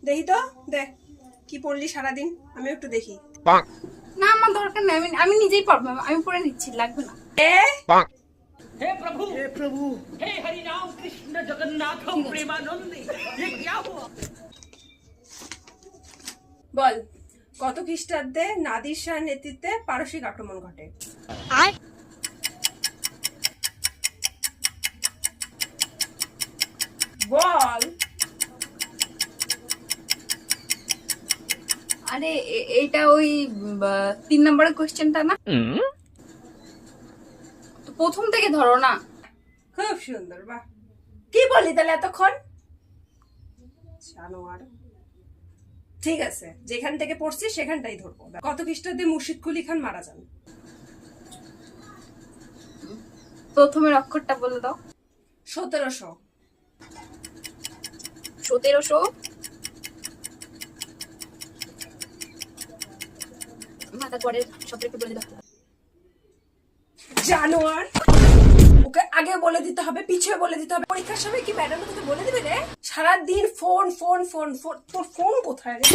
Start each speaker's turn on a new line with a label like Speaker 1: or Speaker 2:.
Speaker 1: দেখি তো, দেখ কি পড়লি সারাদিন, আমি একটু দেখি।
Speaker 2: না আমার দরকার নেই, আমি নিজেই পড়বো, আমি পড়ে নিচ্ছি, লাগবে না।
Speaker 1: এ
Speaker 3: हे प्रभु हे हरि राम कृष्ण जगन्नाथ प्रेमानंद ये क्या हुआ।
Speaker 1: বল, কত খ্রিস্টাব্দে নাদির শাহের নেতৃত্বে পারসিক আক্রমণ ঘটে? বল।
Speaker 2: আরে এইটা ওই 3 নম্বরের কোশ্চেনটা না? তো প্রথম থেকে ধরো না।
Speaker 1: খুব সুন্দর, বাহ। কি বললি তাহলে এতক্ষণ? জানোয়ার। ঠিক আছে, যেখান থেকে পড়ছি সেখানটাই ধরবো। কত খ্রিস্টাব্দে মুর্শিদ কুলি খান মারা যান?
Speaker 2: প্রথমের অক্ষরটা বলে দাও।
Speaker 1: 1700।
Speaker 2: 1700। মাথা পরের সবটা একটু বলে দাও।
Speaker 1: জানোয়ার, ওকে আগে বলে দিতে হবে, পিছিয়ে বলে দিতে হবে। পরীক্ষার সময় কি ম্যাডাম তোকে বলে দিবে রে? সারাদিন ফোন ফোন ফোন ফোন, তোর ফোন কোথায় রে?